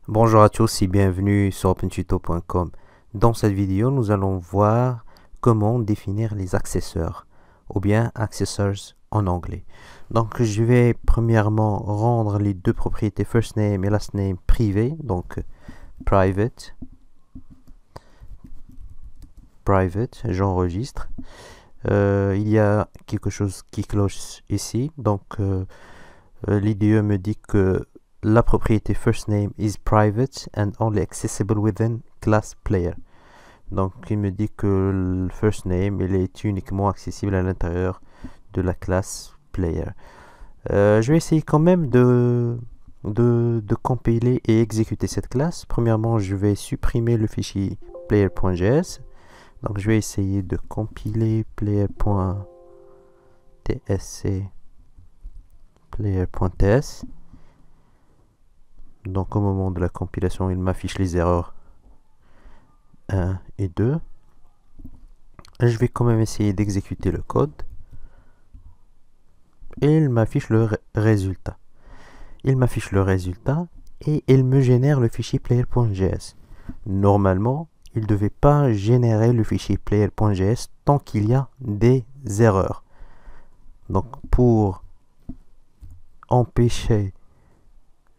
Bonjour à tous et bienvenue sur opentuto.com. Dans cette vidéo, nous allons voir comment définir les accesseurs ou bien accessors en anglais. Donc, je vais premièrement rendre les deux propriétés first name et last name privées, donc private, j'enregistre. Il y a quelque chose qui cloche ici, donc l'IDE me dit que la propriété first name is private and only accessible within class player. Donc il me dit que le first name il est uniquement accessible à l'intérieur de la classe player. Je vais essayer quand même de compiler et exécuter cette classe. Premièrement, je vais supprimer le fichier player.js. Donc je vais essayer de compiler player.tsc player.ts. Donc au moment de la compilation, il m'affiche les erreurs 1 et 2. Je vais quand même essayer d'exécuter le code. Et il m'affiche le résultat. Il m'affiche le résultat et il me génère le fichier player.js. Normalement, il ne devait pas générer le fichier player.js tant qu'il y a des erreurs. Donc pour empêcher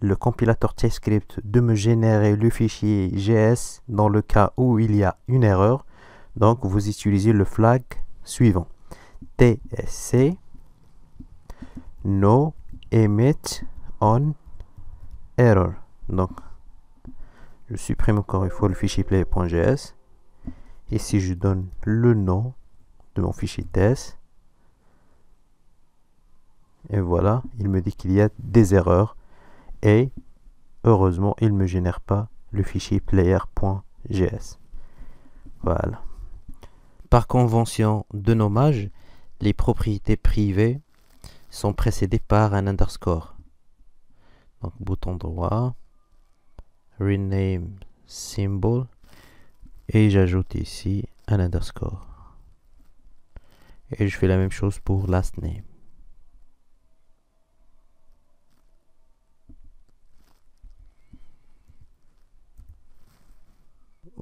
le compilateur TypeScript de me générer le fichier JS dans le cas où il y a une erreur, donc vous utilisez le flag suivant: tsc no emit on error. Donc je supprime encore une fois le fichier player.js et si je donne le nom de mon fichier test, et voilà, il me dit qu'il y a des erreurs et heureusement il ne me génère pas le fichier player.js. Voilà. Par convention de nommage, les propriétés privées sont précédées par un underscore. Donc bouton droit, rename symbol, et j'ajoute ici un underscore. Et je fais la même chose pour last name.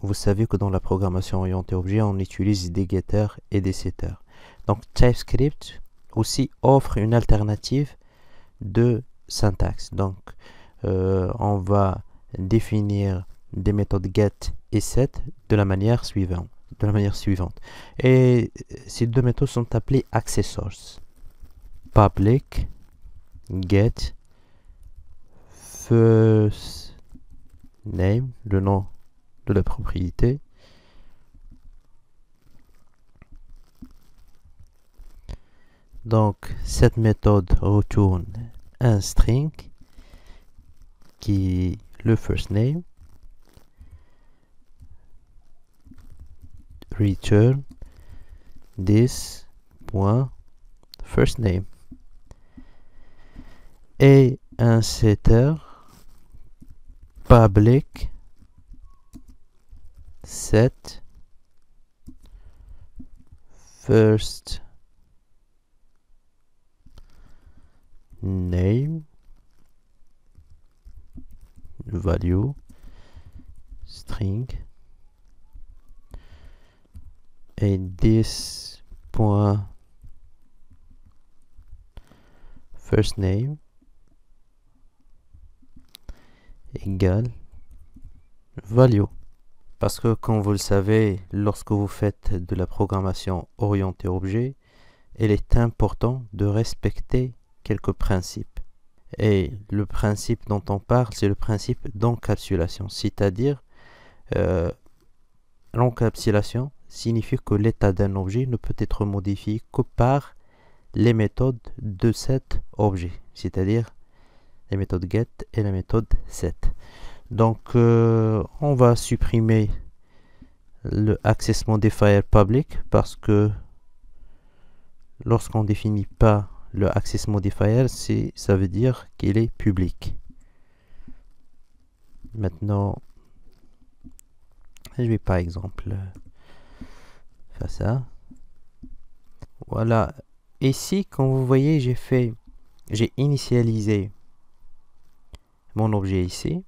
Vous savez que dans la programmation orientée objet, on utilise des getters et des setters. Donc TypeScript aussi offre une alternative de syntaxe. Donc on va définir des méthodes get et set de la manière suivante. Et ces deux méthodes sont appelées accessors. Public get first name, le nom de la propriété, donc cette méthode retourne un string qui est le first name, return this.first name, et un setter public set first name value string et this point first name égale value. Parce que, comme vous le savez, lorsque vous faites de la programmation orientée objet, il est important de respecter quelques principes. Et le principe dont on parle, c'est le principe d'encapsulation. C'est-à-dire, l'encapsulation signifie que l'état d'un objet ne peut être modifié que par les méthodes de cet objet. C'est-à-dire les méthodes get et la méthode set. Donc on va supprimer le access modifier public parce que lorsqu'on définit pas le access modifier, ça veut dire qu'il est public. Maintenant, je vais par exemple faire ça. Voilà. Ici, comme vous voyez, j'ai initialisé mon objet ici.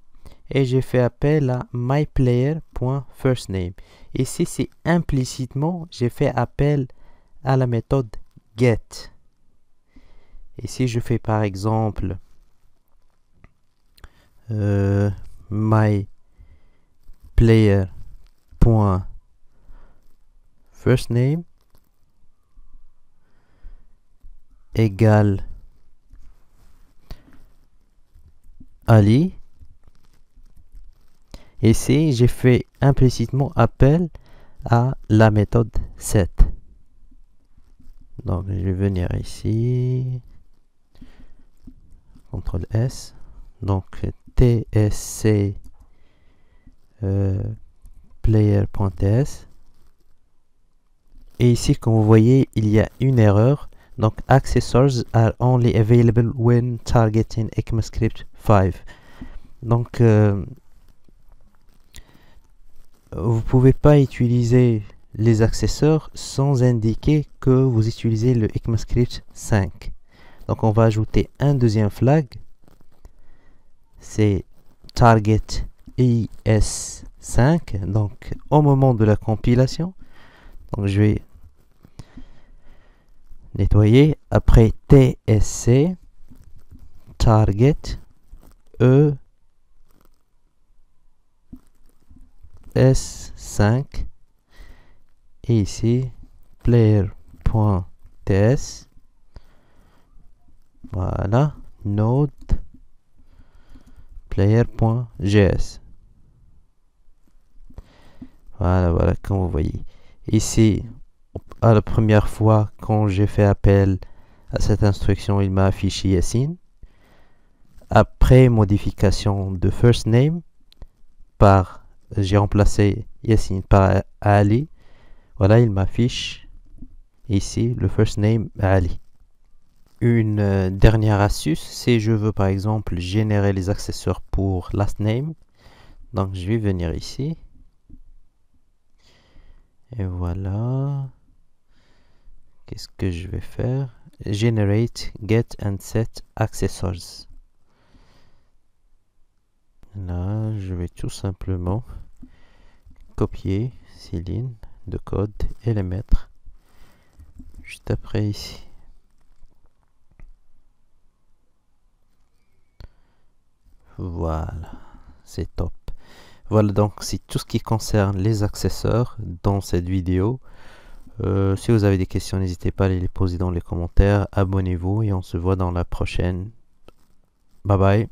et j'ai fait appel à myplayer.firstName. Ici, c'est implicitement, j'ai fait appel à la méthode get. Et si je fais par exemple myplayer.firstName égale Ali. Ici, j'ai fait implicitement appel à la méthode set. Donc, je vais venir ici. CTRL S. Donc, tsc player.ts. Et ici, comme vous voyez, il y a une erreur. Donc, accessors are only available when targeting ECMAScript 5. Donc, vous pouvez pas utiliser les accesseurs sans indiquer que vous utilisez le ECMAScript 5. Donc, on va ajouter un deuxième flag. C'est target IS5. Donc, au moment de la compilation. Donc, je vais nettoyer. Après TSC, target ES5. Et ici, player.ts. Voilà, node player.js. Voilà, comme vous voyez. Ici, à la première fois, quand j'ai fait appel à cette instruction, il m'a affiché Yassine. Après modification de first name, j'ai remplacé Yassine par Ali. Voilà, il m'affiche ici le first name Ali. Une dernière astuce, si je veux par exemple générer les accesseurs pour last name, donc je vais venir ici. Et voilà. Qu'est-ce que je vais faire? Generate, get and set accessors. Là, je vais tout simplement copier ces lignes de code et les mettre juste après ici. Voilà, c'est top. Voilà, donc c'est tout ce qui concerne les accesseurs dans cette vidéo. Si vous avez des questions, n'hésitez pas à les poser dans les commentaires. Abonnez-vous et on se voit dans la prochaine. Bye bye.